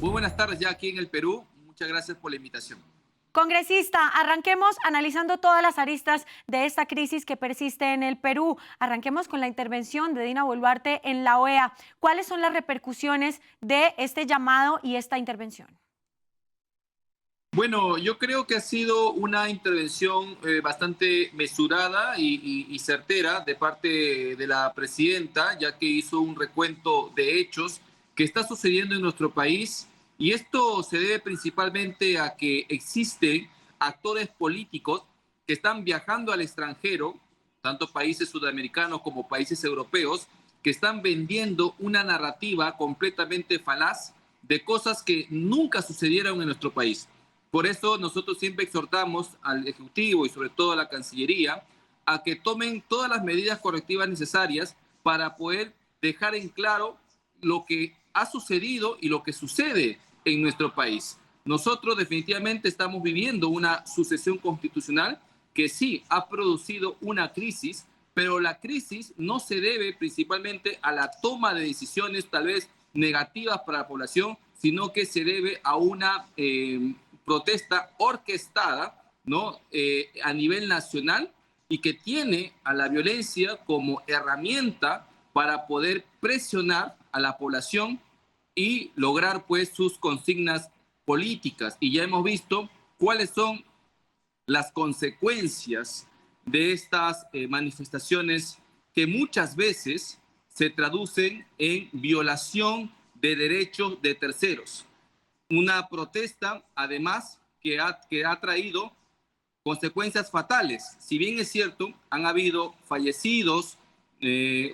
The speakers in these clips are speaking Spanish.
Muy buenas tardes ya aquí en el Perú. Muchas gracias por la invitación. Congresista, arranquemos analizando todas las aristas de esta crisis que persiste en el Perú. Arranquemos con la intervención de Dina Boluarte en la OEA. ¿Cuáles son las repercusiones de este llamado y esta intervención? Bueno, yo creo que ha sido una intervención bastante mesurada y certera de parte de la presidenta, ya que hizo un recuento de hechos que está sucediendo en nuestro país, y esto se debe principalmente a que existen actores políticos que están viajando al extranjero, tanto países sudamericanos como países europeos, que están vendiendo una narrativa completamente falaz de cosas que nunca sucedieron en nuestro país. Por eso nosotros siempre exhortamos al Ejecutivo y sobre todo a la Cancillería a que tomen todas las medidas correctivas necesarias para poder dejar en claro lo que ha sucedido y lo que sucede en nuestro país. Nosotros definitivamente estamos viviendo una sucesión constitucional que sí ha producido una crisis, pero la crisis no se debe principalmente a la toma de decisiones tal vez negativas para la población, sino que se debe a una protesta orquestada, ¿no? A nivel nacional, y que tiene a la violencia como herramienta para poder presionar a la población y lograr pues sus consignas políticas. Y ya hemos visto cuáles son las consecuencias de estas manifestaciones que muchas veces se traducen en violación de derechos de terceros. Una protesta, además, que ha traído consecuencias fatales. Si bien es cierto, han habido fallecidos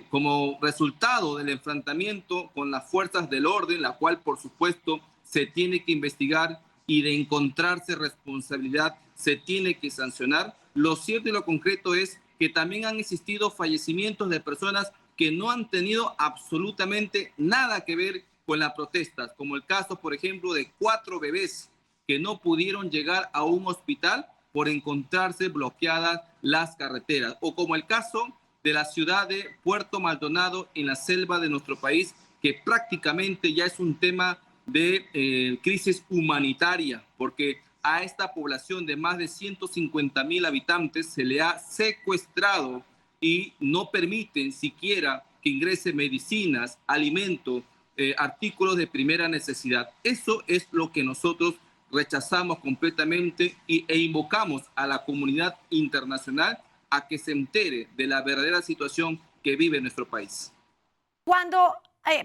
como resultado del enfrentamiento con las fuerzas del orden, la cual por supuesto se tiene que investigar, y de encontrarse responsabilidad se tiene que sancionar. Lo cierto y lo concreto es que también han existido fallecimientos de personas que no han tenido absolutamente nada que ver con las protestas, como el caso, por ejemplo, de 4 bebés que no pudieron llegar a un hospital por encontrarse bloqueadas las carreteras, o como el caso de la ciudad de Puerto Maldonado en la selva de nuestro país, que prácticamente ya es un tema de crisis humanitaria, porque a esta población de más de 150,000 habitantes se le ha secuestrado y no permiten siquiera que ingrese medicinas, alimentos, artículos de primera necesidad. Eso es lo que nosotros rechazamos completamente e invocamos a la comunidad internacional a que se entere de la verdadera situación que vive nuestro país. Cuando,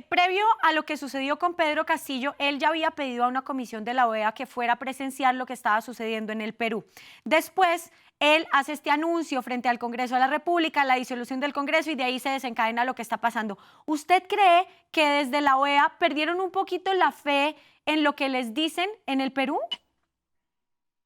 previo a lo que sucedió con Pedro Castillo, él ya había pedido a una comisión de la OEA que fuera a presenciar lo que estaba sucediendo en el Perú. Después, él hace este anuncio frente al Congreso de la República, la disolución del Congreso, y de ahí se desencadena lo que está pasando. ¿Usted cree que desde la OEA perdieron un poquito la fe en lo que les dicen en el Perú?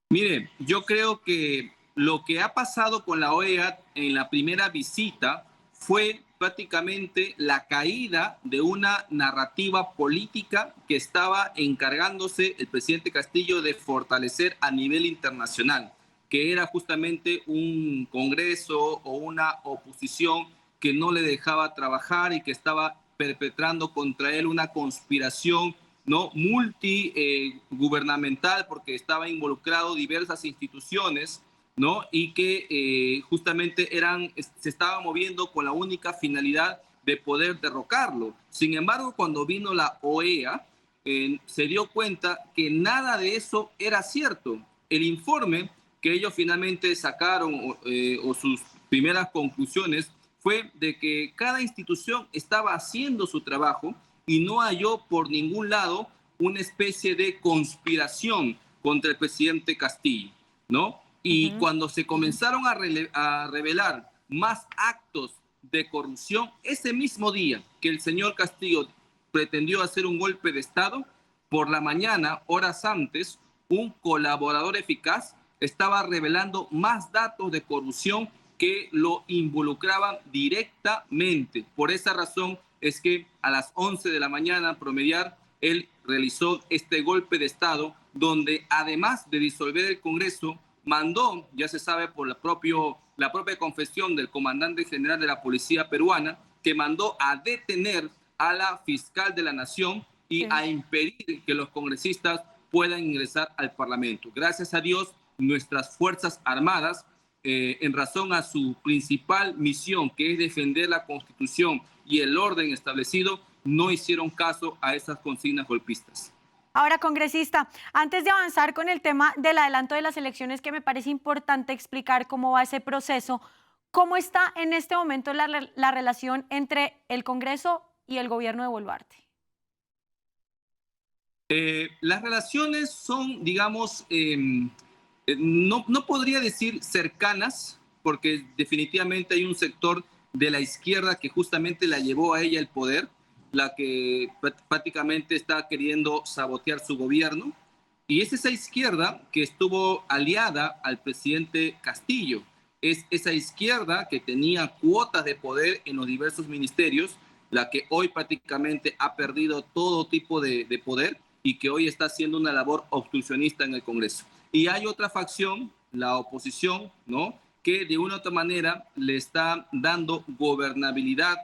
Mire, yo creo que lo que ha pasado con la OEA en la primera visita fue prácticamente la caída de una narrativa política que estaba encargándose el presidente Castillo de fortalecer a nivel internacional, que era justamente un Congreso o una oposición que no le dejaba trabajar y que estaba perpetrando contra él una conspiración, ¿no? Multigubernamental, porque estaba involucrado diversas instituciones, ¿no? Y que justamente se estaban moviendo con la única finalidad de poder derrocarlo. Sin embargo, cuando vino la OEA, se dio cuenta que nada de eso era cierto. El informe que ellos finalmente sacaron, o sus primeras conclusiones, fue de que cada institución estaba haciendo su trabajo y no halló por ningún lado una especie de conspiración contra el presidente Castillo, ¿no? Y Ujú. cuando se comenzaron a revelar más actos de corrupción, ese mismo día que el señor Castillo pretendió hacer un golpe de Estado, por la mañana, horas antes, un colaborador eficaz estaba revelando más datos de corrupción que lo involucraban directamente. Por esa razón es que a las 11 de la mañana promediar, él realizó este golpe de Estado, donde además de disolver el Congreso, mandó, ya se sabe por la propia confesión del comandante general de la policía peruana, que mandó a detener a la fiscal de la Nación y Sí. a impedir que los congresistas puedan ingresar al Parlamento. Gracias a Dios, nuestras Fuerzas Armadas, en razón a su principal misión, que es defender la Constitución y el orden establecido, no hicieron caso a esas consignas golpistas. Ahora, congresista, antes de avanzar con el tema del adelanto de las elecciones, que me parece importante explicar cómo va ese proceso, ¿cómo está en este momento la relación entre el Congreso y el gobierno de Boluarte? Las relaciones son, digamos, no podría decir cercanas, porque definitivamente hay un sector de la izquierda que justamente la llevó a ella el poder, la que prácticamente está queriendo sabotear su gobierno, y es esa izquierda que estuvo aliada al presidente Castillo, es esa izquierda que tenía cuotas de poder en los diversos ministerios, la que hoy prácticamente ha perdido todo tipo de poder y que hoy está haciendo una labor obstruccionista en el Congreso. Y hay otra facción, la oposición, ¿no?, que de una u otra manera le está dando gobernabilidad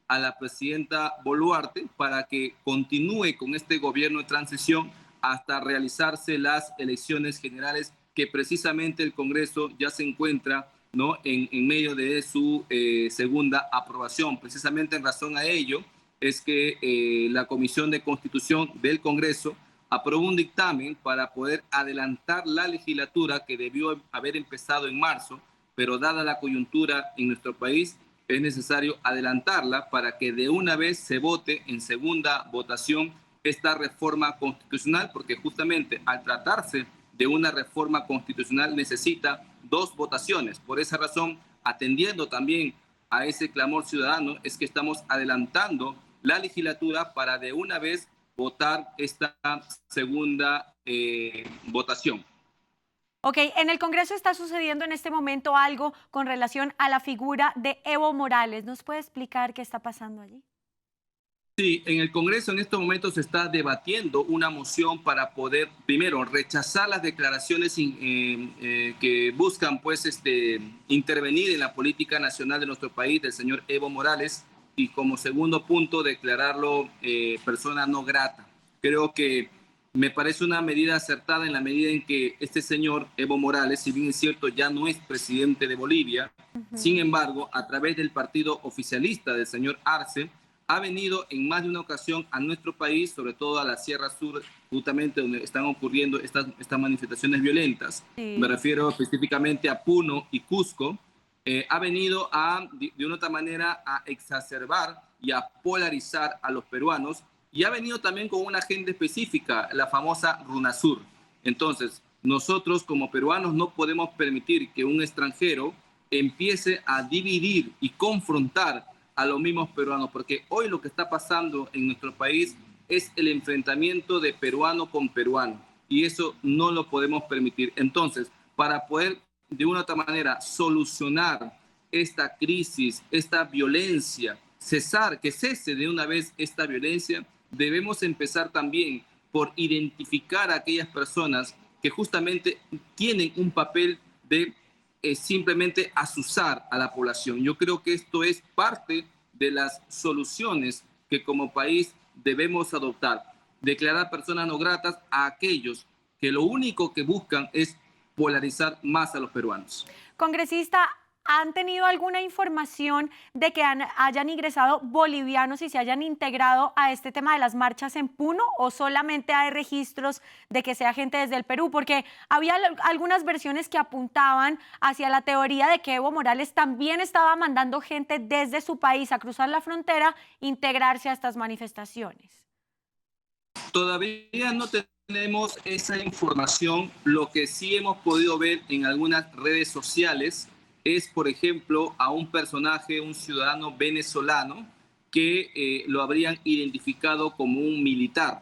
a la presidenta Boluarte para que continúe con este gobierno de transición hasta realizarse las elecciones generales, que precisamente el Congreso ya se encuentra, ¿no?, en medio de su segunda aprobación. Precisamente en razón a ello es que la Comisión de Constitución del Congreso aprobó un dictamen para poder adelantar la legislatura que debió haber empezado en marzo, pero dada la coyuntura en nuestro país, es necesario adelantarla para que de una vez se vote en segunda votación esta reforma constitucional, porque justamente al tratarse de una reforma constitucional necesita dos votaciones. Por esa razón, atendiendo también a ese clamor ciudadano, es que estamos adelantando la legislatura para de una vez votar esta segunda votación. Ok, en el Congreso está sucediendo en este momento algo con relación a la figura de Evo Morales. ¿Nos puede explicar qué está pasando allí? Sí, en el Congreso en estos momentos se está debatiendo una moción para poder, primero, rechazar las declaraciones que buscan, pues, intervenir en la política nacional de nuestro país del señor Evo Morales, y como segundo punto, declararlo persona no grata. Creo que me parece una medida acertada en la medida en que este señor Evo Morales, si bien es cierto, ya no es presidente de Bolivia, sin embargo, a través del partido oficialista del señor Arce, ha venido en más de una ocasión a nuestro país, sobre todo a la Sierra Sur, justamente donde están ocurriendo estas manifestaciones violentas. Me Sí. refiero específicamente a Puno y Cusco. Ha venido de una otra manera a exacerbar y a polarizar a los peruanos, y ha venido también con una agenda específica, la famosa RUNASUR. Entonces, nosotros como peruanos no podemos permitir que un extranjero empiece a dividir y confrontar a los mismos peruanos, porque hoy lo que está pasando en nuestro país es el enfrentamiento de peruano con peruano, y eso no lo podemos permitir. Entonces, para poder de una u otra manera solucionar esta crisis, esta violencia, que cese de una vez esta violencia, debemos empezar también por identificar a aquellas personas que justamente tienen un papel de simplemente azuzar a la población. Yo creo que esto es parte de las soluciones que como país debemos adoptar. Declarar personas no gratas a aquellos que lo único que buscan es polarizar más a los peruanos. Congresista, ¿han tenido alguna información de que hayan ingresado bolivianos y se hayan integrado a este tema de las marchas en Puno, o solamente hay registros de que sea gente desde el Perú? Porque había algunas versiones que apuntaban hacia la teoría de que Evo Morales también estaba mandando gente desde su país a cruzar la frontera, integrarse a estas manifestaciones. Todavía no tenemos esa información. Lo que sí hemos podido ver en algunas redes sociales es, por ejemplo, a un personaje, un ciudadano venezolano, que lo habrían identificado como un militar,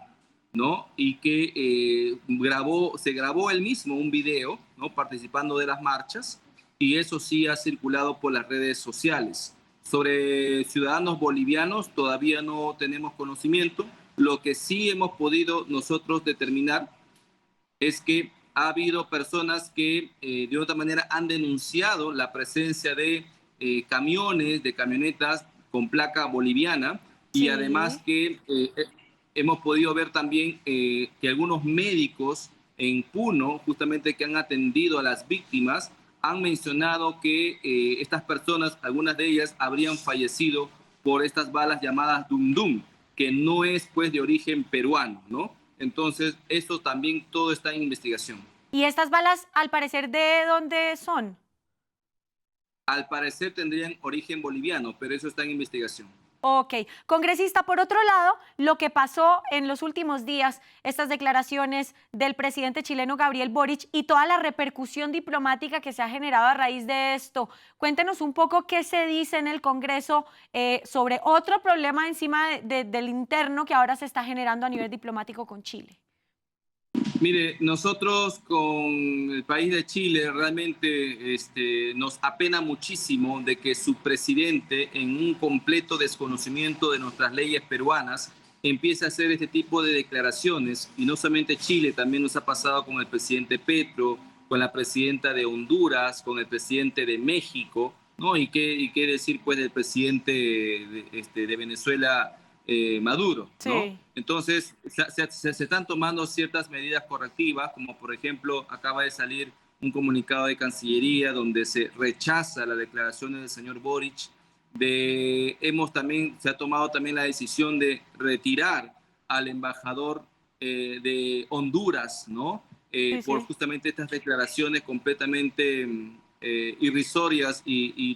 ¿no? Y que se grabó él mismo un video, ¿no?, participando de las marchas, y eso sí ha circulado por las redes sociales. Sobre ciudadanos bolivianos todavía no tenemos conocimiento. Lo que sí hemos podido nosotros determinar es que ha habido personas que de otra manera han denunciado la presencia de camiones, de camionetas con placa boliviana, y además Sí. que hemos podido ver también que algunos médicos en Puno, justamente que han atendido a las víctimas, han mencionado que estas personas, algunas de ellas, habrían fallecido por estas balas llamadas Dum Dum, que no es pues de origen peruano, ¿no? Entonces, eso también todo está en investigación. ¿Y estas balas, al parecer, de dónde son? Al parecer tendrían origen boliviano, pero eso está en investigación. Ok, congresista, por otro lado, lo que pasó en los últimos días, estas declaraciones del presidente chileno Gabriel Boric y toda la repercusión diplomática que se ha generado a raíz de esto. Cuéntenos un poco qué se dice en el Congreso sobre otro problema encima del interno que ahora se está generando a nivel diplomático con Chile. Mire, nosotros con el país de Chile realmente nos apena muchísimo de que su presidente, en un completo desconocimiento de nuestras leyes peruanas, empiece a hacer este tipo de declaraciones. Y no solamente Chile, también nos ha pasado con el presidente Petro, con la presidenta de Honduras, con el presidente de México, ¿no? Y qué decir pues del presidente de Venezuela, Maduro, ¿no? Sí. Entonces, se están tomando ciertas medidas correctivas, como por ejemplo, acaba de salir un comunicado de Cancillería donde se rechaza las declaraciones del señor Boric. Se ha tomado también la decisión de retirar al embajador de Honduras, ¿no? Sí, Por sí. justamente estas declaraciones completamente irrisorias y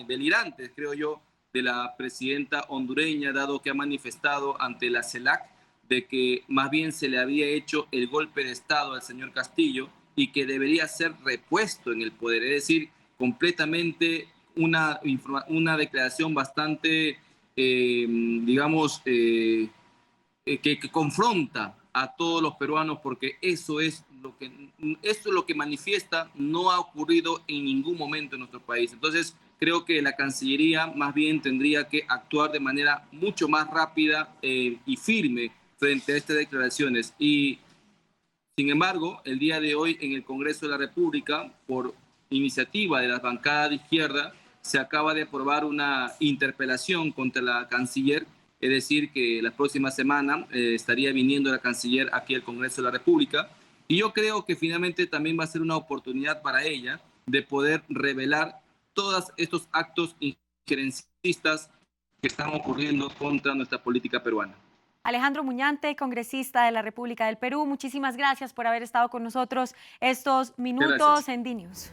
delirantes, creo yo, de la presidenta hondureña, dado que ha manifestado ante la CELAC de que más bien se le había hecho el golpe de Estado al señor Castillo y que debería ser repuesto en el poder. Es decir, completamente una declaración bastante, digamos, que confronta a todos los peruanos, porque eso es lo que manifiesta no ha ocurrido en ningún momento en nuestro país. Entonces, creo que la Cancillería más bien tendría que actuar de manera mucho más rápida y firme frente a estas declaraciones. Y, sin embargo, el día de hoy en el Congreso de la República, por iniciativa de la bancada de izquierda, se acaba de aprobar una interpelación contra la canciller, es decir, que la próxima semana estaría viniendo la canciller aquí al Congreso de la República. Y yo creo que finalmente también va a ser una oportunidad para ella de poder revelar todos estos actos injerencistas que están ocurriendo contra nuestra política peruana. Alejandro Muñante, congresista de la República del Perú, muchísimas gracias por haber estado con nosotros estos Muchas gracias. minutos en DNews.